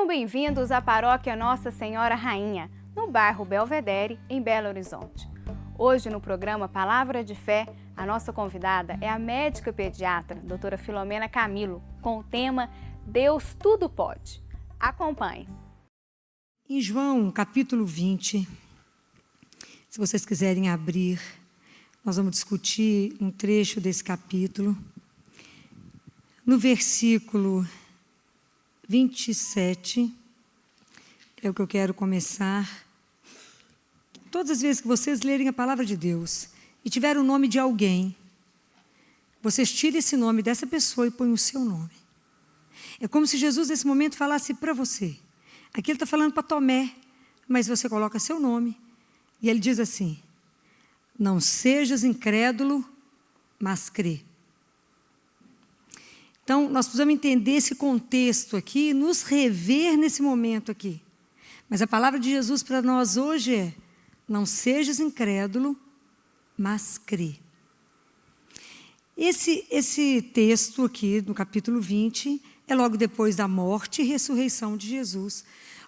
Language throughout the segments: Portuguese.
Sejam bem-vindos à Paróquia Nossa Senhora Rainha, no bairro Belvedere, em Belo Horizonte. Hoje, no programa Palavra de Fé, a nossa convidada é a médica pediatra, doutora Filomena Camilo, com o tema Deus Tudo Pode. Acompanhe. Em João, capítulo 20, se vocês quiserem abrir, nós vamos discutir um trecho desse capítulo. No versículo 27, é o que eu quero começar. Todas as vezes que vocês lerem a palavra de Deus e tiver o nome de alguém, vocês tirem esse nome dessa pessoa e põem o seu nome. É como se Jesus, nesse momento, falasse para você. Aqui ele está falando para Tomé, mas você coloca seu nome. E ele diz assim: não sejas incrédulo, mas crê. Então, nós precisamos entender esse contexto aqui, nos rever nesse momento aqui. Mas a palavra de Jesus para nós hoje é: não sejas incrédulo, mas crê. Esse texto aqui, no capítulo 20, é logo depois da morte e ressurreição de Jesus,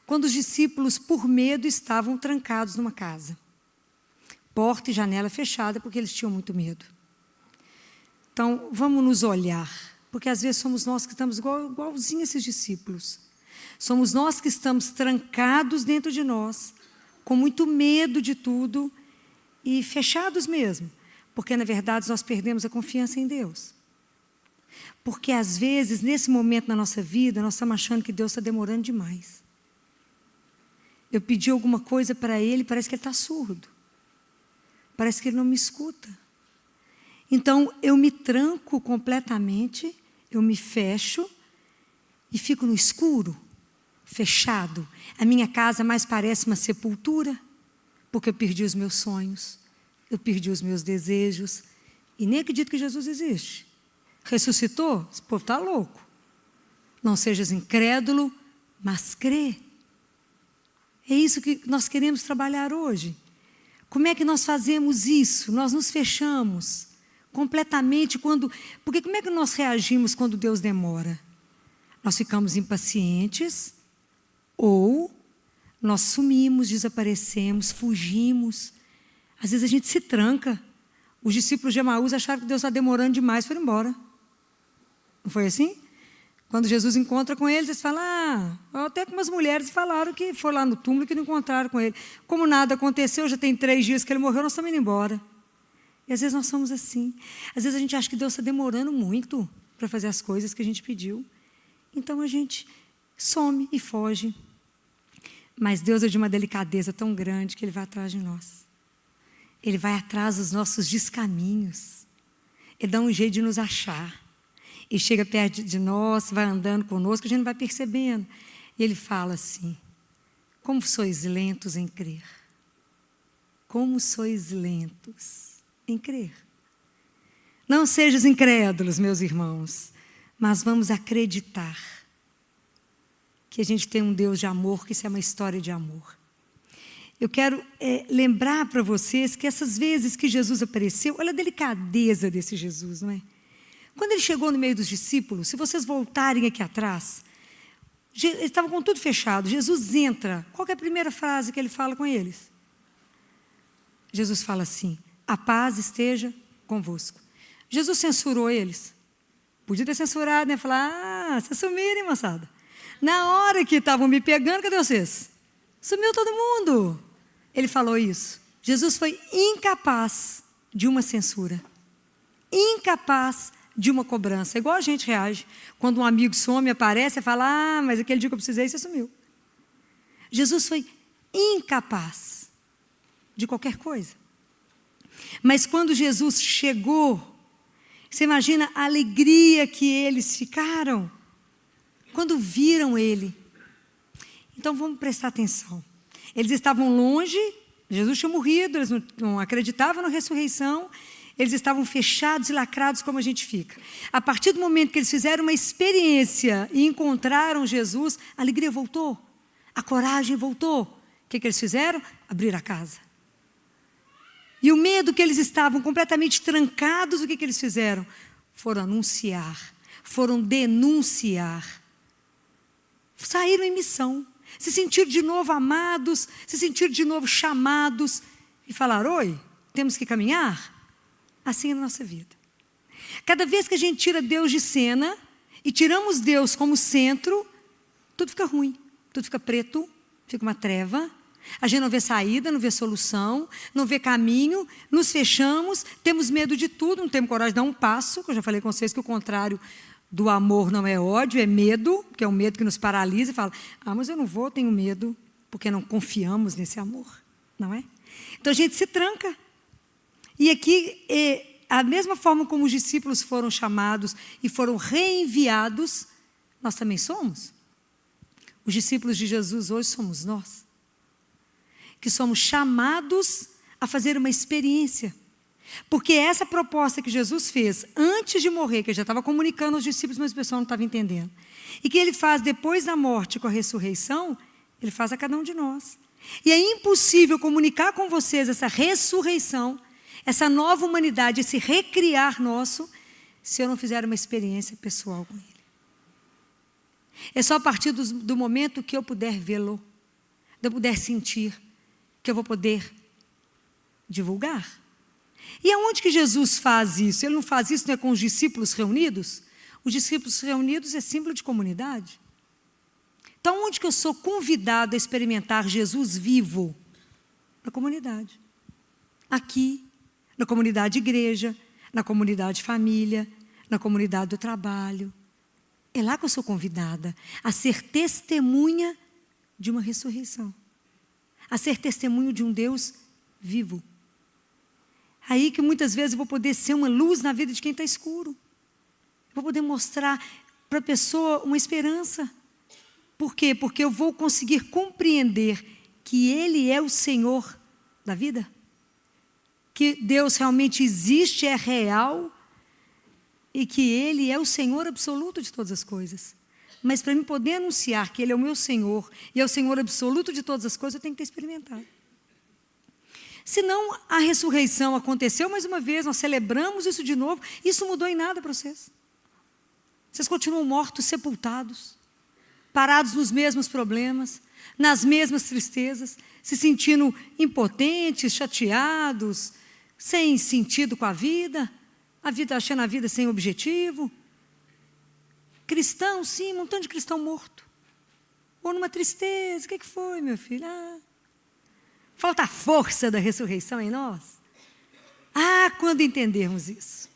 quando os discípulos, por medo, estavam trancados numa casa. Porta e janela fechada, porque eles tinham muito medo. Então, vamos nos olhar, porque às vezes somos nós que estamos igualzinho a esses discípulos. Somos nós que estamos trancados dentro de nós, com muito medo de tudo e fechados mesmo, porque na verdade nós perdemos a confiança em Deus. Porque às vezes, nesse momento na nossa vida, nós estamos achando que Deus está demorando demais. Eu pedi alguma coisa para Ele, parece que Ele está surdo. Parece que Ele não me escuta. Então, eu me tranco completamente, eu me fecho e fico no escuro, fechado. A minha casa mais parece uma sepultura, porque eu perdi os meus sonhos, eu perdi os meus desejos, e nem acredito que Jesus existe. Ressuscitou? Esse povo está louco. Não sejas incrédulo, mas crê. É isso que nós queremos trabalhar hoje. Como é que nós fazemos isso? Nós nos fechamos completamente quando... Porque como é que nós reagimos quando Deus demora? Nós ficamos impacientes ou nós sumimos, desaparecemos, fugimos. Às vezes a gente se tranca. Os discípulos de Emaús acharam que Deus está demorando demais, foram embora. Não foi assim? Quando Jesus encontra com eles, eles falam, até que umas mulheres falaram que foram lá no túmulo e que não encontraram com ele. Como nada aconteceu, já tem 3 dias que ele morreu, nós estamos indo embora. E às vezes nós somos assim. Às vezes a gente acha que Deus está demorando muito para fazer as coisas que a gente pediu. Então a gente some e foge. Mas Deus é de uma delicadeza tão grande que Ele vai atrás de nós. Ele vai atrás dos nossos descaminhos. Ele dá um jeito de nos achar. E chega perto de nós, vai andando conosco, a gente vai percebendo. E Ele fala assim: como sois lentos em crer. Como sois lentos em crer. Não sejam incrédulos, meus irmãos, mas vamos acreditar que a gente tem um Deus de amor, que isso é uma história de amor. Eu quero lembrar para vocês que essas vezes que Jesus apareceu, olha a delicadeza desse Jesus, não é? Quando Ele chegou no meio dos discípulos, se vocês voltarem aqui atrás, eles estavam com tudo fechado. Jesus entra. Qual que é a primeira frase que Ele fala com eles? Jesus fala assim: a paz esteja convosco. Jesus censurou eles? Podia ter censurado, né? Falar, vocês sumiram, hein, moçada? Na hora que estavam me pegando, cadê vocês? Sumiu todo mundo. Ele falou isso. Jesus foi incapaz de uma censura. Incapaz de uma cobrança. É igual a gente reage. Quando um amigo some, aparece e fala, mas aquele dia que eu precisei, você sumiu. Jesus foi incapaz de qualquer coisa. Mas quando Jesus chegou, você imagina a alegria que eles ficaram quando viram Ele. Então vamos prestar atenção. Eles estavam longe, Jesus tinha morrido, eles não acreditavam na ressurreição, eles estavam fechados e lacrados como a gente fica. A partir do momento que eles fizeram uma experiência e encontraram Jesus, a alegria voltou, a coragem voltou. O que eles fizeram? Abriram a casa. E o medo que eles estavam completamente trancados, o que eles fizeram? Foram anunciar, foram denunciar. saíram em missão, se sentiram de novo amados, se sentiram de novo chamados e falaram: oi, temos que caminhar? Assim é na nossa vida. Cada vez que a gente tira Deus de cena e tiramos Deus como centro, tudo fica ruim, tudo fica preto, fica uma treva. A gente não vê saída, não vê solução, não vê caminho, nos fechamos, temos medo de tudo, não temos coragem de dar um passo, que eu já falei com vocês que o contrário do amor não é ódio, é medo, que é um medo que nos paralisa e fala: mas eu não vou, tenho medo, porque não confiamos nesse amor, não é? Então a gente se tranca. E aqui, a mesma forma como os discípulos foram chamados e foram reenviados, nós também somos. Os discípulos de Jesus hoje somos nós, que somos chamados a fazer uma experiência. Porque essa proposta que Jesus fez antes de morrer, que ele já estava comunicando aos discípulos, mas o pessoal não estava entendendo, e que ele faz depois da morte com a ressurreição, ele faz a cada um de nós. E é impossível comunicar com vocês essa ressurreição, essa nova humanidade, esse recriar nosso, se eu não fizer uma experiência pessoal com ele. É só a partir do momento que eu puder vê-lo, que eu puder sentir, que eu vou poder divulgar. E aonde que Jesus faz isso? Ele não faz isso, não é com os discípulos reunidos? Os discípulos reunidos é símbolo de comunidade. Então, onde que eu sou convidado a experimentar Jesus vivo? Na comunidade. Aqui, na comunidade igreja, na comunidade família, na comunidade do trabalho. É lá que eu sou convidada a ser testemunha de uma ressurreição. A ser testemunho de um Deus vivo. Aí que muitas vezes eu vou poder ser uma luz na vida de quem está escuro. Vou poder mostrar para a pessoa uma esperança. Por quê? Porque eu vou conseguir compreender que Ele é o Senhor da vida. Que Deus realmente existe, é real. E que Ele é o Senhor absoluto de todas as coisas. Mas para mim poder anunciar que Ele é o meu Senhor e é o Senhor absoluto de todas as coisas, eu tenho que ter experimentado. Senão a ressurreição aconteceu mais uma vez, nós celebramos isso de novo, isso não mudou em nada para vocês. Vocês continuam mortos, sepultados, parados nos mesmos problemas, nas mesmas tristezas, se sentindo impotentes, chateados, sem sentido com a vida achando a vida sem objetivo. Cristão, sim, um montão de cristão morto. Ou numa tristeza. O que foi, meu filho? Falta a força da ressurreição em nós. Quando entendermos isso.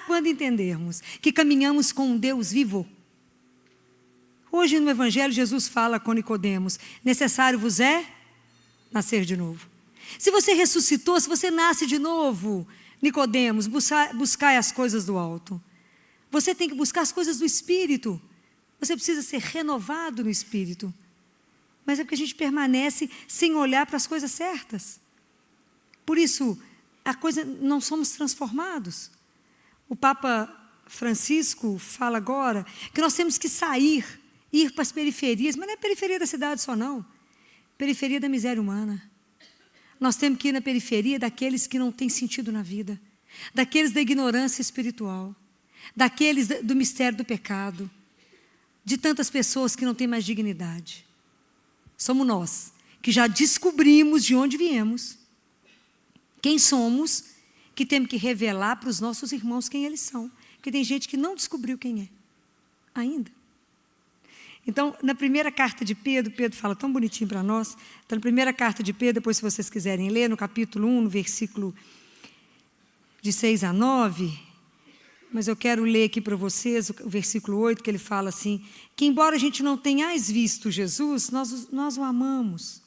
Quando entendermos que caminhamos com um Deus vivo. Hoje no Evangelho, Jesus fala com Nicodemos: necessário vos é nascer de novo. Se você ressuscitou, se você nasce de novo, Nicodemos, buscai as coisas do alto. Você tem que buscar as coisas do Espírito. Você precisa ser renovado no Espírito. Mas é porque a gente permanece sem olhar para as coisas certas. Por isso, não somos transformados. O Papa Francisco fala agora que nós temos que ir para as periferias, mas não é periferia da cidade só não. Periferia da miséria humana. Nós temos que ir na periferia daqueles que não têm sentido na vida, daqueles da ignorância espiritual, daqueles do mistério do pecado, de tantas pessoas que não têm mais dignidade. Somos nós, que já descobrimos de onde viemos, quem somos, que temos que revelar para os nossos irmãos quem eles são. Porque tem gente que não descobriu quem é, ainda. Então, na primeira carta de Pedro, Pedro fala tão bonitinho para nós. Então, na primeira carta de Pedro, depois se vocês quiserem ler, no capítulo 1, no versículo de 6 a 9, mas eu quero ler aqui para vocês o versículo 8, que ele fala assim, que embora a gente não tenhais visto Jesus, nós o amamos.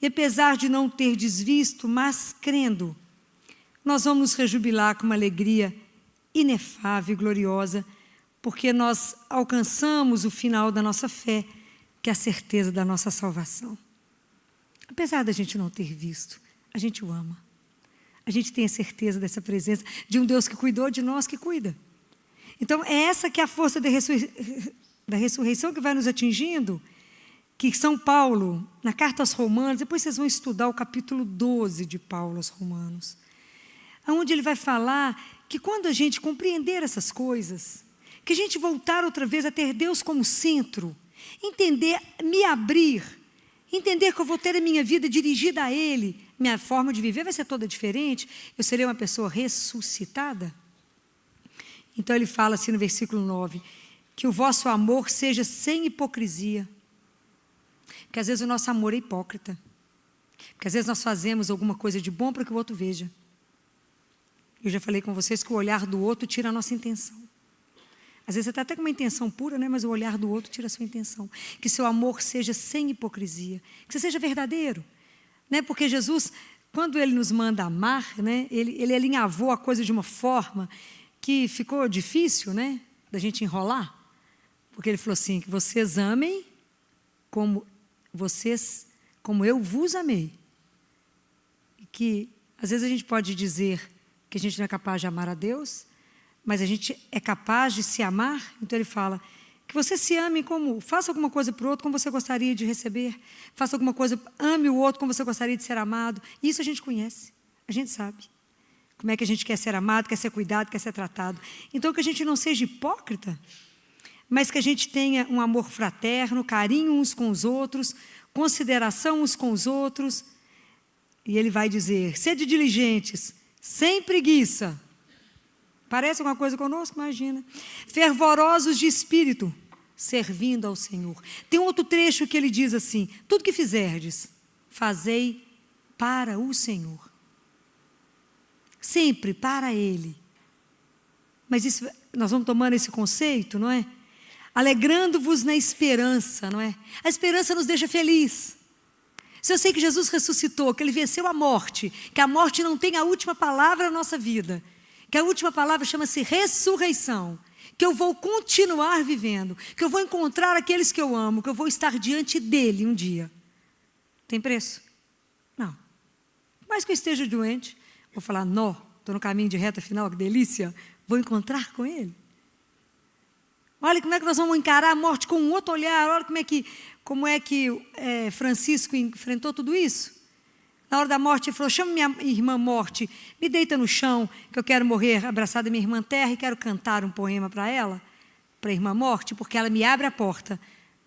E apesar de não ter desvisto, mas crendo, nós vamos nos rejubilar com uma alegria inefável e gloriosa, porque nós alcançamos o final da nossa fé, que é a certeza da nossa salvação. Apesar da gente não ter visto, a gente o ama. A gente tem a certeza dessa presença de um Deus que cuidou de nós, que cuida. Então, é essa que é a força da ressurreição que vai nos atingindo, que São Paulo, na carta aos Romanos, depois vocês vão estudar o capítulo 12 de Paulo aos Romanos, onde ele vai falar que quando a gente compreender essas coisas, que a gente voltar outra vez a ter Deus como centro, entender, me abrir, entender que eu vou ter a minha vida dirigida a Ele, minha forma de viver vai ser toda diferente, eu serei uma pessoa ressuscitada. Então ele fala assim no versículo 9, que o vosso amor seja sem hipocrisia. Porque às vezes o nosso amor é hipócrita. Porque às vezes nós fazemos alguma coisa de bom para que o outro veja. Eu já falei com vocês que o olhar do outro tira a nossa intenção. Às vezes você está até com uma intenção pura, né? Mas o olhar do outro tira a sua intenção. Que seu amor seja sem hipocrisia. Que você seja verdadeiro. Né? Porque Jesus, quando Ele nos manda amar, né? Ele alinhavou a coisa de uma forma que ficou difícil, né? Da gente enrolar. Porque Ele falou assim, que vocês amem como eu vos amei. E que, às vezes, a gente pode dizer que a gente não é capaz de amar a Deus, mas a gente é capaz de se amar. Então Ele fala, que você se ame como, faça alguma coisa para o outro como você gostaria de receber, faça alguma coisa, ame o outro como você gostaria de ser amado. Isso a gente conhece, a gente sabe. Como é que a gente quer ser amado, quer ser cuidado, quer ser tratado. Então que a gente não seja hipócrita, mas que a gente tenha um amor fraterno, carinho uns com os outros, consideração uns com os outros. E Ele vai dizer, sede diligentes, sem preguiça. Parece alguma coisa conosco? Imagina. Fervorosos de espírito, servindo ao Senhor. Tem um outro trecho que Ele diz assim, tudo que fizerdes, fazei para o Senhor. Sempre para Ele. Mas isso, nós vamos tomando esse conceito, não é? Alegrando-vos na esperança, não é? A esperança nos deixa feliz. Se eu sei que Jesus ressuscitou, que Ele venceu a morte, que a morte não tem a última palavra na nossa vida, que a última palavra chama-se ressurreição, que eu vou continuar vivendo, que eu vou encontrar aqueles que eu amo, que eu vou estar diante dEle um dia. Tem preço? Não. Por mais que eu esteja doente, vou falar, não, estou no caminho de reta final, que delícia, vou encontrar com Ele. Olha como é que nós vamos encarar a morte com um outro olhar. Olha como é que Francisco enfrentou tudo isso. Na hora da morte, ele falou, chama minha irmã morte, me deita no chão, que eu quero morrer abraçada à minha irmã terra e quero cantar um poema para ela, para a irmã morte, porque ela me abre a porta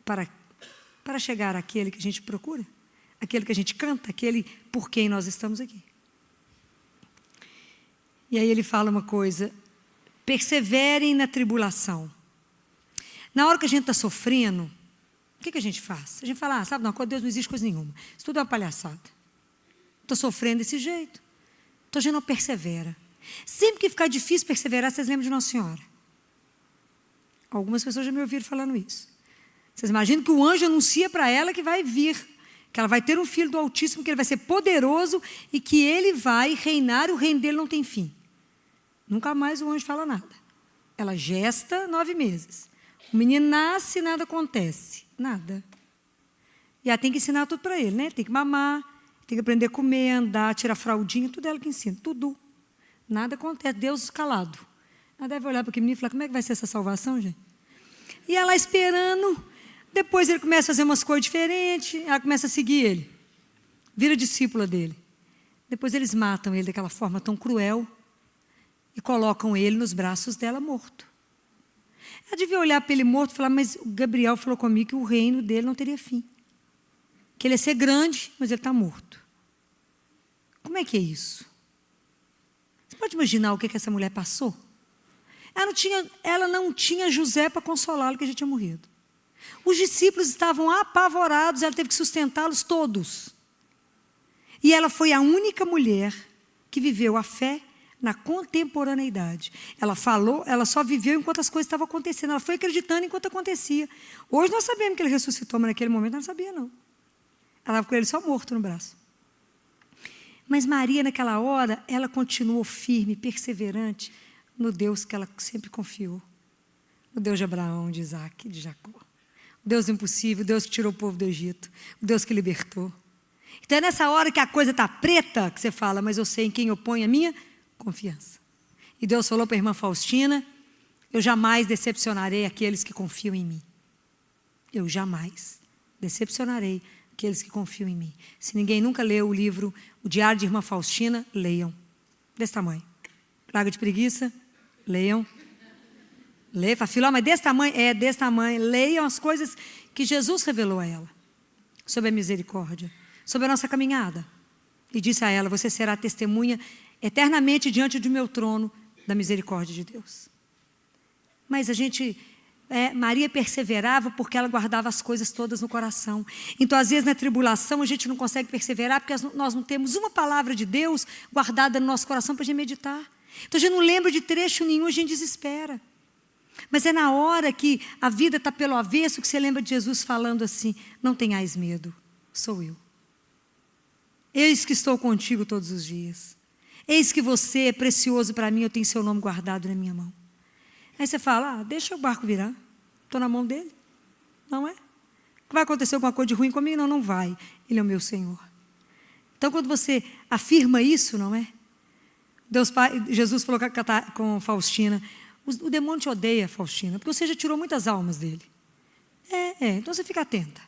para chegar àquele que a gente procura, aquele que a gente canta, aquele por quem nós estamos aqui. E aí ele fala uma coisa, perseverem na tribulação. Na hora que a gente está sofrendo, o que a gente faz? A gente fala, sabe uma coisa, Deus não existe coisa nenhuma. Isso tudo é uma palhaçada. Estou sofrendo desse jeito. Então a gente não persevera. Sempre que ficar difícil perseverar, vocês lembram de Nossa Senhora. Algumas pessoas já me ouviram falando isso. Vocês imaginam que o anjo anuncia para ela que vai vir, que ela vai ter um filho do Altíssimo, que ele vai ser poderoso e que ele vai reinar, o reino dele não tem fim. Nunca mais o anjo fala nada. Ela gesta 9 meses. O menino nasce e nada acontece. Nada. E ela tem que ensinar tudo para ele, né? Tem que mamar, tem que aprender a comer, andar, tirar fraldinha, tudo ela que ensina, tudo. Nada acontece, Deus calado. Ela deve olhar para aquele menino e falar, como é que vai ser essa salvação, gente? E ela esperando, depois ele começa a fazer umas coisas diferentes, ela começa a seguir ele. Vira discípula dele. Depois eles matam ele daquela forma tão cruel e colocam ele nos braços dela morto. Ela devia olhar para ele morto e falar, mas o Gabriel falou comigo que o reino dele não teria fim. Que ele ia ser grande, mas ele está morto. Como é que é isso? Você pode imaginar o que essa mulher passou? Ela não tinha José para consolá-lo, que já tinha morrido. Os discípulos estavam apavorados, ela teve que sustentá-los todos. E ela foi a única mulher que viveu a fé na contemporaneidade. Ela falou, ela só viveu enquanto as coisas estavam acontecendo. Ela foi acreditando enquanto acontecia. Hoje nós sabemos que ele ressuscitou, mas naquele momento ela não sabia, não. Ela estava com ele só morto no braço. Mas Maria, naquela hora, ela continuou firme, perseverante no Deus que ela sempre confiou. O Deus de Abraão, de Isaac, de Jacó. O Deus do impossível, o Deus que tirou o povo do Egito. O Deus que libertou. Então é nessa hora que a coisa está preta, que você fala, mas eu sei em quem eu ponho a minha confiança. E Deus falou para a irmã Faustina, eu jamais decepcionarei aqueles que confiam em mim. Eu jamais decepcionarei aqueles que confiam em mim. Se ninguém nunca leu o livro O Diário de Irmã Faustina, leiam. Desse tamanho. Praga de preguiça, leiam. Lê, fala, Filó, é desse tamanho? É, desse tamanho. Leiam as coisas que Jesus revelou a ela, sobre a misericórdia, sobre a nossa caminhada. E disse a ela, você será testemunha eternamente diante do meu trono da misericórdia de Deus. Mas Maria perseverava porque ela guardava as coisas todas no coração. Então, às vezes, na tribulação, a gente não consegue perseverar porque nós não temos uma palavra de Deus guardada no nosso coração para a gente meditar. Então, a gente não lembra de trecho nenhum, a gente desespera. Mas é na hora que a vida está pelo avesso que você lembra de Jesus falando assim, não tenhais medo, sou eu. Eis que estou contigo todos os dias. Eis que você é precioso para mim, eu tenho seu nome guardado na minha mão. Aí você fala, deixa o barco virar, estou na mão dele, não é? Vai acontecer alguma coisa de ruim comigo? Não, não vai, ele é o meu Senhor. Então, quando você afirma isso, não é? Deus Pai, Jesus falou com Faustina, o demônio te odeia, Faustina, porque você já tirou muitas almas dele. Então você fica atenta.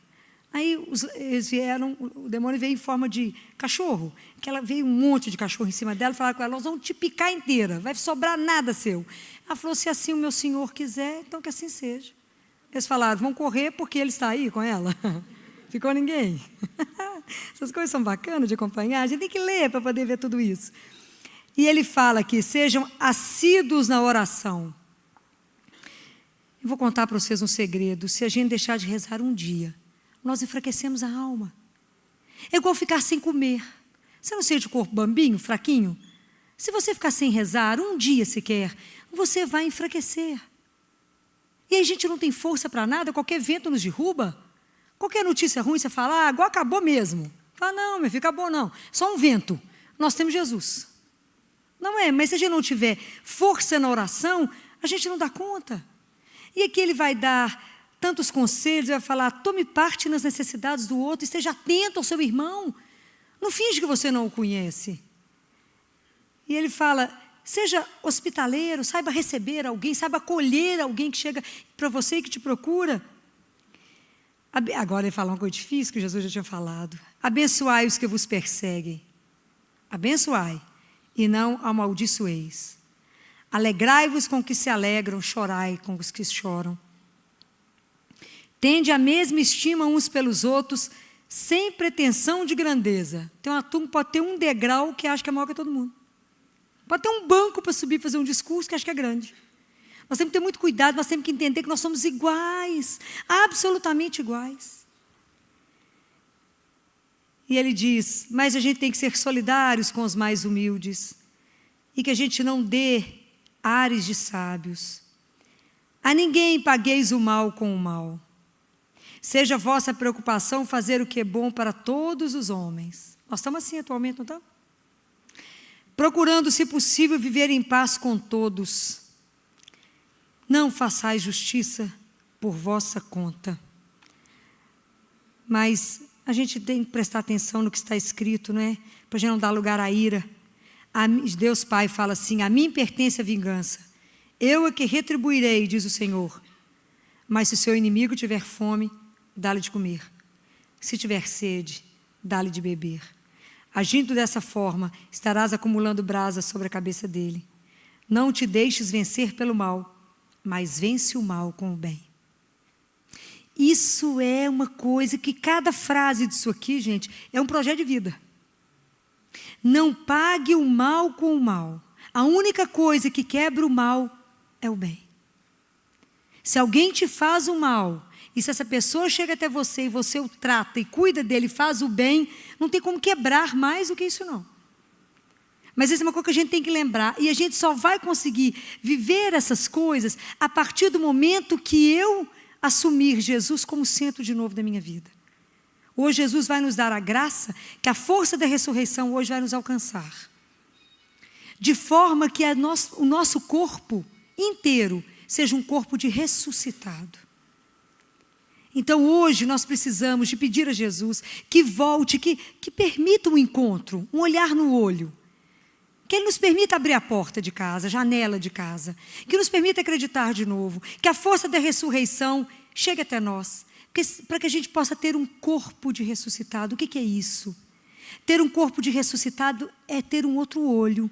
Aí eles vieram, o demônio veio em forma de cachorro, que ela veio um monte de cachorro em cima dela, falaram com ela, nós vamos te picar inteira, vai sobrar nada seu. Ela falou, se assim o meu Senhor quiser, então que assim seja. Eles falaram, vão correr porque ele está aí com ela. Ficou ninguém. Essas coisas são bacanas de acompanhar, a gente tem que ler para poder ver tudo isso. E ele fala aqui, sejam assíduos na oração. Eu vou contar para vocês um segredo, se a gente deixar de rezar um dia, nós enfraquecemos a alma. É igual ficar sem comer. Você não sente o corpo bambinho, fraquinho? Se você ficar sem rezar um dia sequer, você vai enfraquecer. E aí a gente não tem força para nada, qualquer vento nos derruba. Qualquer notícia ruim, você fala, agora acabou mesmo. Fala, não, meu filho, acabou não. Só um vento. Nós temos Jesus. Não é, mas se a gente não tiver força na oração, a gente não dá conta. E aqui ele vai dar tantos conselhos, vai falar, tome parte nas necessidades do outro, esteja atento ao seu irmão. Não finge que você não o conhece. E ele fala, seja hospitaleiro, saiba receber alguém, saiba acolher alguém que chega para você e que te procura. Agora ele fala uma coisa difícil que Jesus já tinha falado. Abençoai os que vos perseguem. Abençoai. E não amaldiçoeis. Alegrai-vos com os que se alegram, chorai com os que choram. Tende a mesma estima uns pelos outros, sem pretensão de grandeza. Tem uma turma que pode ter um degrau que acha que é maior que todo mundo. Pode ter um banco para subir e fazer um discurso que acha que é grande. Nós temos que ter muito cuidado, nós temos que entender que nós somos iguais, absolutamente iguais. E ele diz, mas a gente tem que ser solidários com os mais humildes, e que a gente não dê ares de sábios. A ninguém pagueis o mal com o mal. Seja vossa preocupação fazer o que é bom para todos os homens. Nós estamos assim atualmente, não estamos? Procurando, se possível, viver em paz com todos. Não façais justiça por vossa conta. Mas a gente tem que prestar atenção no que está escrito, não é? Para a gente não dar lugar à ira. Deus Pai fala assim, a mim pertence a vingança. Eu é que retribuirei, diz o Senhor. Mas se o seu inimigo tiver fome, dá-lhe de comer. Se tiver sede, dá-lhe de beber. Agindo dessa forma, estarás acumulando brasa sobre a cabeça dele. Não te deixes vencer pelo mal, mas vence o mal com o bem. Isso é uma coisa que cada frase disso aqui, gente, é um projeto de vida. Não pague o mal com o mal. A única coisa que quebra o mal é o bem. Se alguém te faz o mal, e se essa pessoa chega até você e você o trata e cuida dele, faz o bem, não tem como quebrar mais do que isso não. Mas isso é uma coisa que a gente tem que lembrar. E a gente só vai conseguir viver essas coisas a partir do momento que eu assumir Jesus como centro de novo da minha vida. Hoje Jesus vai nos dar a graça que a força da ressurreição hoje vai nos alcançar. De forma que o nosso corpo inteiro seja um corpo de ressuscitado. Então hoje nós precisamos de pedir a Jesus que volte, que permita um encontro, um olhar no olho. Que Ele nos permita abrir a porta de casa, a janela de casa. Que nos permita acreditar de novo. Que a força da ressurreição chegue até nós. Para que a gente possa ter um corpo de ressuscitado. O que é isso? Ter um corpo de ressuscitado é ter um outro olho.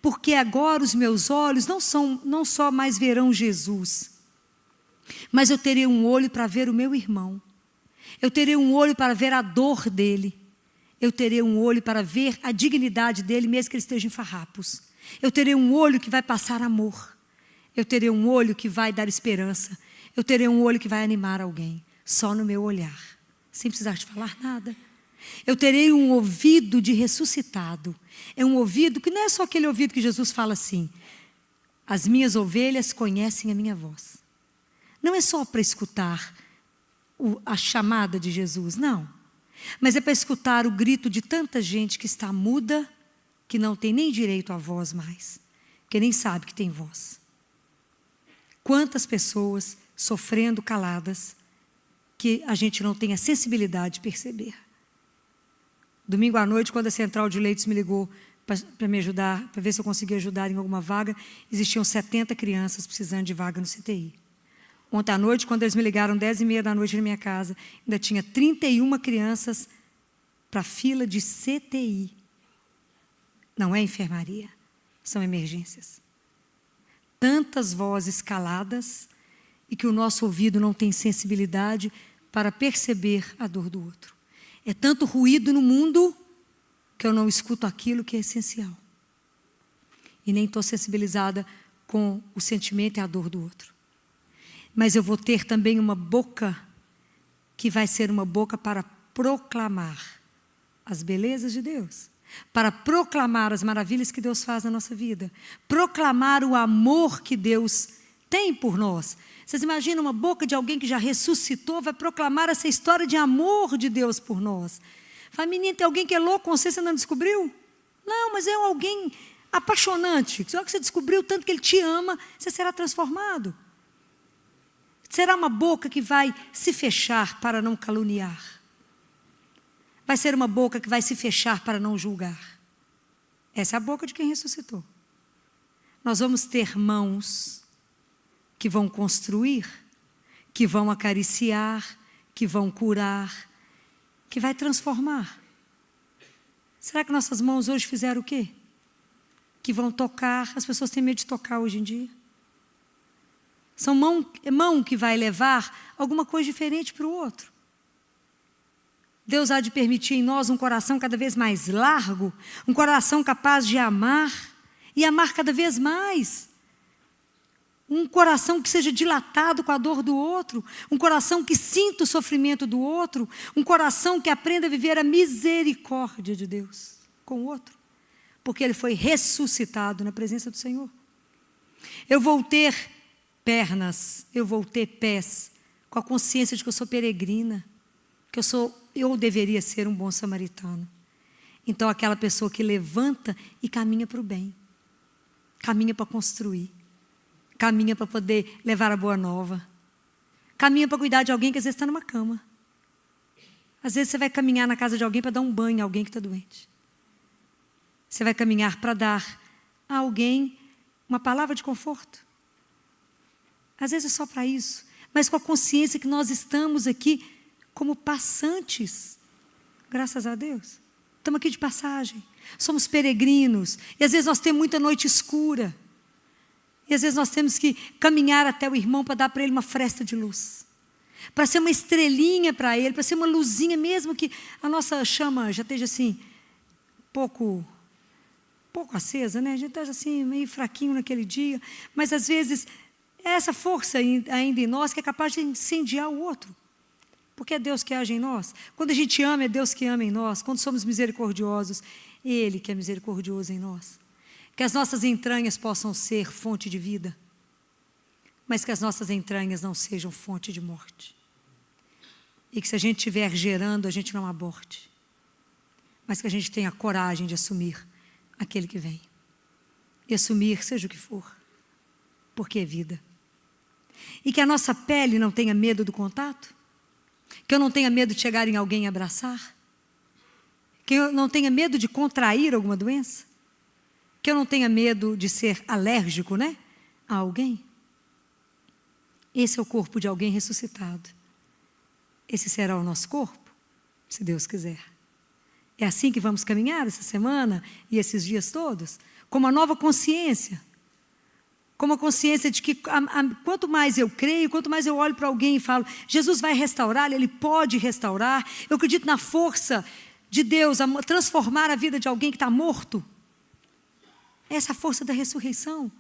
porque agora os meus olhos não só mais verão Jesus, mas eu terei um olho para ver o meu irmão. Eu terei um olho para ver a dor dele. Eu terei um olho para ver a dignidade dele, mesmo que ele esteja em farrapos. Eu terei um olho que vai passar amor. Eu terei um olho que vai dar esperança. Eu terei um olho que vai animar alguém, só no meu olhar, sem precisar te falar nada. Eu terei um ouvido de ressuscitado. É um ouvido que não é só aquele ouvido que Jesus fala assim: as minhas ovelhas conhecem a minha voz. Não é só para escutar a chamada de Jesus, não. Mas é para escutar o grito de tanta gente que está muda, que não tem nem direito à voz mais, que nem sabe que tem voz. Quantas pessoas sofrendo caladas, que a gente não tem a sensibilidade de perceber. Domingo à noite, quando a Central de Leitos me ligou para me ajudar, para ver se eu conseguia ajudar em alguma vaga, existiam 70 crianças precisando de vaga no CTI. Ontem à noite, quando eles me ligaram 10h30 da noite na minha casa, ainda tinha 31 crianças para fila de CTI. Não é enfermaria, são emergências. Tantas vozes caladas e que o nosso ouvido não tem sensibilidade para perceber a dor do outro. É tanto ruído no mundo que eu não escuto aquilo que é essencial. E nem estou sensibilizada com o sentimento e a dor do outro. Mas eu vou ter também uma boca que vai ser uma boca para proclamar as belezas de Deus, para proclamar as maravilhas que Deus faz na nossa vida, proclamar o amor que Deus tem por nós. Vocês imaginam uma boca de alguém que já ressuscitou, vai proclamar essa história de amor de Deus por nós. Fala, menina, tem alguém que é louco com você, você não descobriu? Não, mas é alguém apaixonante. Só que você descobriu tanto que ele te ama, você será transformado. Será uma boca que vai se fechar para não caluniar. Vai ser uma boca que vai se fechar para não julgar. Essa é a boca de quem ressuscitou. Nós vamos ter mãos que vão construir, que vão acariciar, que vão curar, que vai transformar. Será que nossas mãos hoje fizeram o quê? Que vão tocar. As pessoas têm medo de tocar hoje em dia. São mão que vai levar alguma coisa diferente para o outro. Deus há de permitir em nós um coração cada vez mais largo, um coração capaz de amar, e amar cada vez mais. Um coração que seja dilatado com a dor do outro, um coração que sinta o sofrimento do outro, um coração que aprenda a viver a misericórdia de Deus com o outro, porque ele foi ressuscitado na presença do Senhor. Eu vou ter pernas, eu vou ter pés, com a consciência de que eu sou peregrina, que eu deveria ser um bom samaritano. Então, aquela pessoa que levanta e caminha para o bem, caminha para construir, caminha para poder levar a boa nova, caminha para cuidar de alguém que às vezes está numa cama. Às vezes você vai caminhar na casa de alguém para dar um banho a alguém que está doente. Você vai caminhar para dar a alguém uma palavra de conforto. Às vezes é só para isso, mas com a consciência que nós estamos aqui como passantes, graças a Deus. Estamos aqui de passagem, somos peregrinos, e às vezes nós temos muita noite escura, e às vezes nós temos que caminhar até o irmão para dar para ele uma fresta de luz, para ser uma estrelinha para ele, para ser uma luzinha, mesmo que a nossa chama já esteja assim, pouco acesa, né? A gente está assim, meio fraquinho naquele dia, mas às vezes é essa força ainda em nós que é capaz de incendiar o outro. Porque é Deus que age em nós. Quando a gente ama, é Deus que ama em nós. Quando somos misericordiosos, Ele que é misericordioso em nós. Que as nossas entranhas possam ser fonte de vida, mas que as nossas entranhas não sejam fonte de morte. E que se a gente estiver gerando, a gente não aborte, mas que a gente tenha coragem de assumir aquele que vem. E assumir seja o que for, porque é vida. E que a nossa pele não tenha medo do contato, que eu não tenha medo de chegar em alguém e abraçar, que eu não tenha medo de contrair alguma doença, que eu não tenha medo de ser alérgico, né, a alguém. Esse é o corpo de alguém ressuscitado. Esse será o nosso corpo, se Deus quiser. É assim que vamos caminhar essa semana e esses dias todos? Com uma nova consciência. Com uma consciência de que quanto mais eu creio, quanto mais eu olho para alguém e falo, Jesus vai restaurar, Ele pode restaurar. Eu acredito na força de Deus a transformar a vida de alguém que está morto. Essa é a força da ressurreição.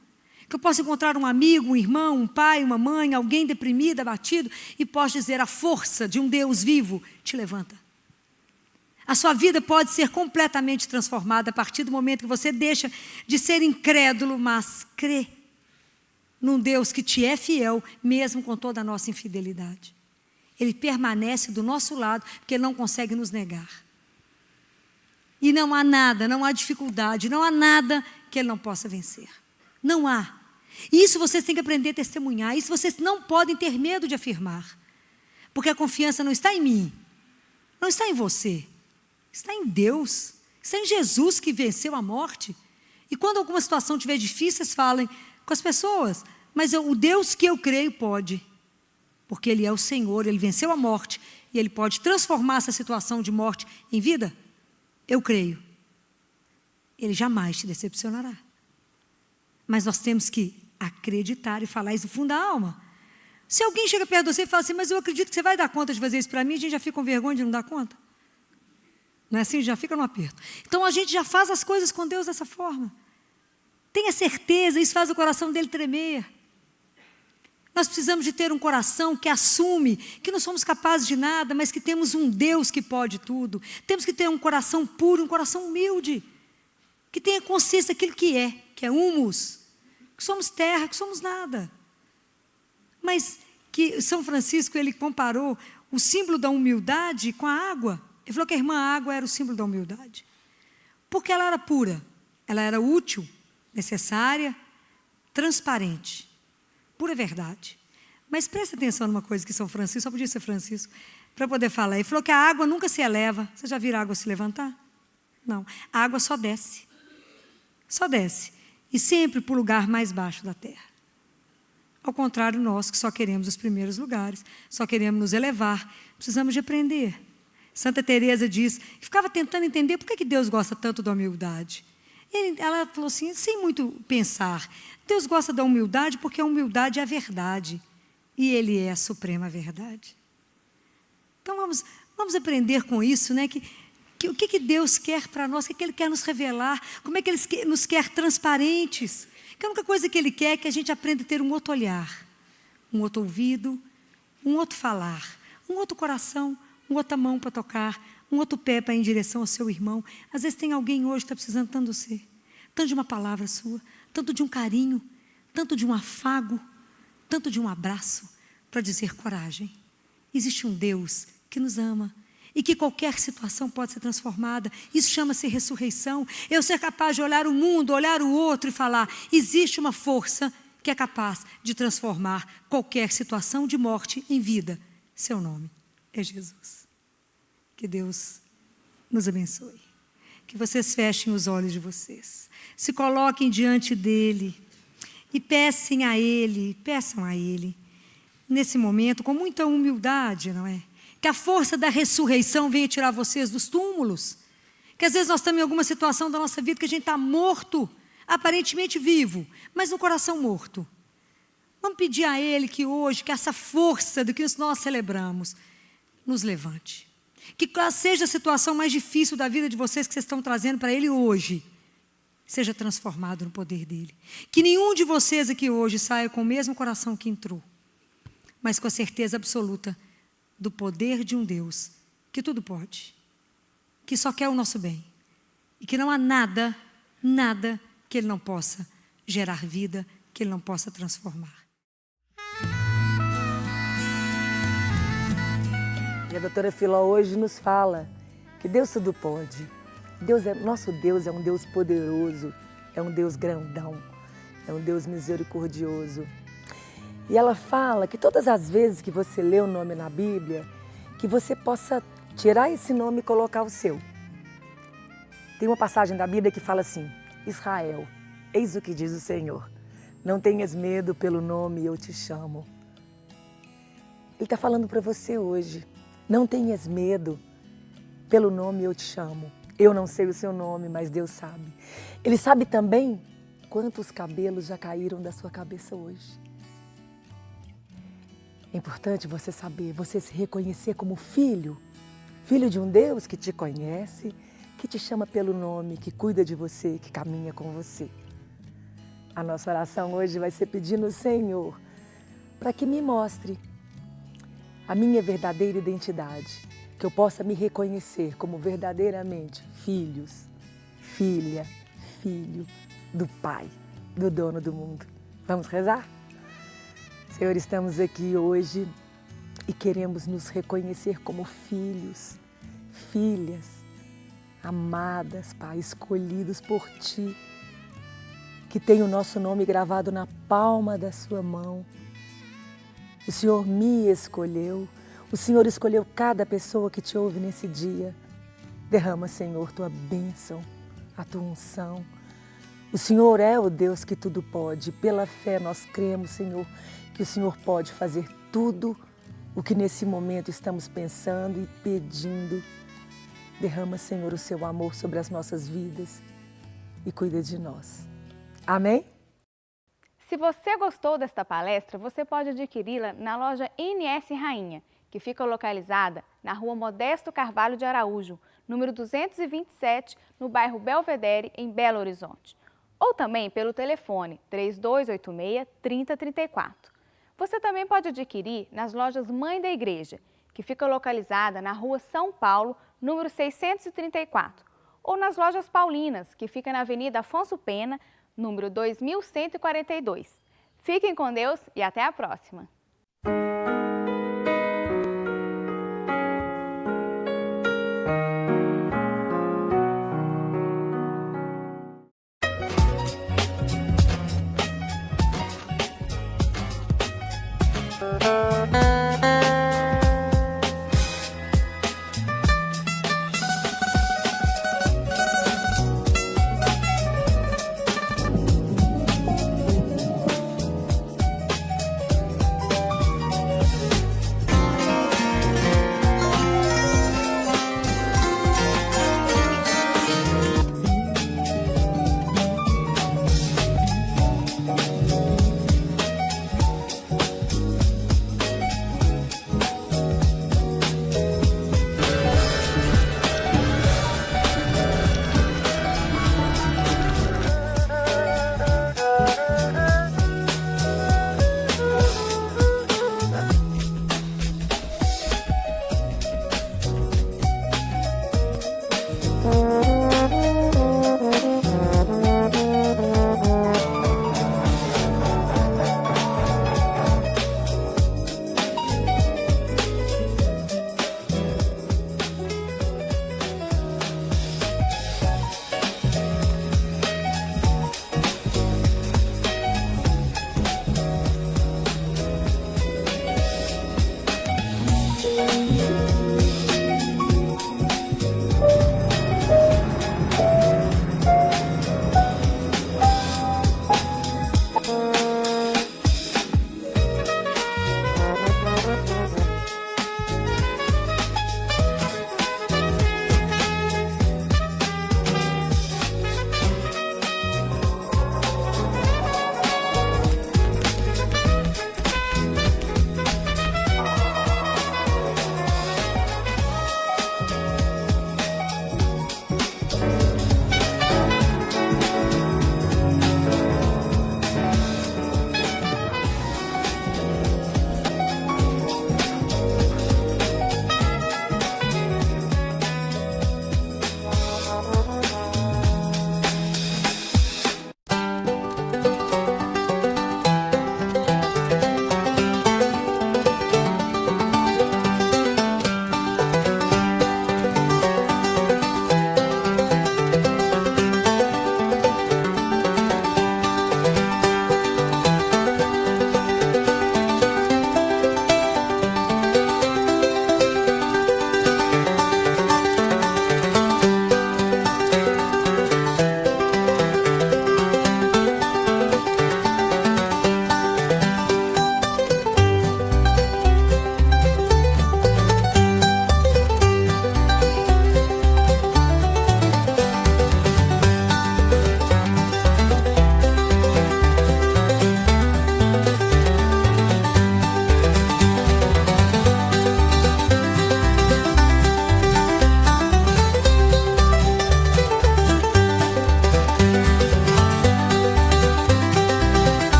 Que eu posso encontrar um amigo, um irmão, um pai, uma mãe, alguém deprimido, abatido, e posso dizer, a força de um Deus vivo te levanta. A sua vida pode ser completamente transformada a partir do momento que você deixa de ser incrédulo, mas crê num Deus que te é fiel, mesmo com toda a nossa infidelidade. Ele permanece do nosso lado, porque Ele não consegue nos negar. E não há nada, não há dificuldade, não há nada que Ele não possa vencer. Não há. E isso vocês têm que aprender a testemunhar. Isso vocês não podem ter medo de afirmar. Porque a confiança não está em mim. Não está em você. Está em Deus. Está em Jesus que venceu a morte. E quando alguma situação estiver difícil, vocês falem com as pessoas. Mas o Deus que eu creio pode. Porque Ele é o Senhor, Ele venceu a morte. E Ele pode transformar essa situação de morte em vida. Eu creio. Ele jamais te decepcionará. Mas nós temos que acreditar e falar isso do fundo da alma. Se alguém chega perto de você e fala assim, mas eu acredito que você vai dar conta de fazer isso para mim, a gente já fica com vergonha de não dar conta. Não é assim? Já fica no aperto. Então a gente já faz as coisas com Deus dessa forma. Tenha certeza, isso faz o coração dele tremer. Nós precisamos de ter um coração que assume que não somos capazes de nada, mas que temos um Deus que pode tudo. Temos que ter um coração puro, um coração humilde, que tenha consciência daquilo que é humus, que somos terra, que somos nada. Mas que São Francisco, ele comparou o símbolo da humildade com a água. Ele falou que a irmã água era o símbolo da humildade. Porque ela era pura, ela era útil, necessária, transparente. Pura verdade. Mas presta atenção numa coisa que São Francisco, só podia ser Francisco, para poder falar. Ele falou que a água nunca se eleva. Você já viu a água se levantar? Não. A água só desce. Só desce. E sempre para o lugar mais baixo da terra. Ao contrário, nós que só queremos os primeiros lugares, só queremos nos elevar, precisamos de aprender. Santa Teresa diz, ficava tentando entender por que Deus gosta tanto da humildade. Ela falou assim, sem muito pensar, Deus gosta da humildade porque a humildade é a verdade. E Ele é a suprema verdade. Então vamos aprender com isso, né? O que Deus quer para nós, o que Ele quer nos revelar, como é que Ele nos quer transparentes. Que a única coisa que Ele quer é que a gente aprenda a ter um outro olhar, um outro ouvido, um outro falar, um outro coração, uma outra mão para tocar, um outro pé para ir em direção ao seu irmão. Às vezes tem alguém hoje que está precisando tanto de você, tanto de uma palavra sua, tanto de um carinho, tanto de um afago, tanto de um abraço, para dizer coragem. Existe um Deus que nos ama e que qualquer situação pode ser transformada. Isso chama-se ressurreição. Eu ser capaz de olhar o mundo, olhar o outro e falar, existe uma força que é capaz de transformar qualquer situação de morte em vida. Seu nome é Jesus. Que Deus nos abençoe. Que vocês fechem os olhos de vocês. Se coloquem diante dEle e peçam a Ele, nesse momento, com muita humildade, não é? Que a força da ressurreição venha tirar vocês dos túmulos. Que às vezes nós estamos em alguma situação da nossa vida que a gente está morto, aparentemente vivo, mas no coração morto. Vamos pedir a Ele que hoje, que essa força do que nós celebramos, nos levante. Que seja a situação mais difícil da vida de vocês que vocês estão trazendo para Ele hoje, seja transformado no poder dEle. Que nenhum de vocês aqui hoje saia com o mesmo coração que entrou, mas com a certeza absoluta do poder de um Deus que tudo pode, que só quer o nosso bem e que não há nada que Ele não possa gerar vida, que Ele não possa transformar. E a doutora Filó hoje nos fala que Deus tudo pode. Nosso Deus é um Deus poderoso, é um Deus grandão, é um Deus misericordioso. E ela fala que todas as vezes que você lê o nome na Bíblia, que você possa tirar esse nome e colocar o seu. Tem uma passagem da Bíblia que fala assim, Israel, eis o que diz o Senhor, não tenhas medo, pelo nome eu te chamo. Ele está falando para você hoje, não tenhas medo, pelo nome eu te chamo. Eu não sei o seu nome, mas Deus sabe. Ele sabe também quantos cabelos já caíram da sua cabeça hoje. É importante você saber, você se reconhecer como filho, filho de um Deus que te conhece, que te chama pelo nome, que cuida de você, que caminha com você. A nossa oração hoje vai ser pedindo ao Senhor para que me mostre a minha verdadeira identidade, que eu possa me reconhecer como verdadeiramente filho do Pai, do dono do mundo. Vamos rezar? Senhor, estamos aqui hoje e queremos nos reconhecer como filhos, filhas, amadas, Pai, escolhidos por Ti, que tem o nosso nome gravado na palma da Sua mão. O Senhor me escolheu, o Senhor escolheu cada pessoa que Te ouve nesse dia. Derrama, Senhor, Tua bênção, a Tua unção. O Senhor é o Deus que tudo pode. Pela fé nós cremos, Senhor, que o Senhor pode fazer tudo o que nesse momento estamos pensando e pedindo. Derrama, Senhor, o Seu amor sobre as nossas vidas e cuida de nós. Amém? Se você gostou desta palestra, você pode adquiri-la na loja NS Rainha, que fica localizada na Rua Modesto Carvalho de Araújo, número 227, no bairro Belvedere, em Belo Horizonte. Ou também pelo telefone 3286-3034. Você também pode adquirir nas lojas Mãe da Igreja, que fica localizada na Rua São Paulo, número 634, ou nas lojas Paulinas, que fica na Avenida Afonso Pena, número 2142. Fiquem com Deus e até a próxima!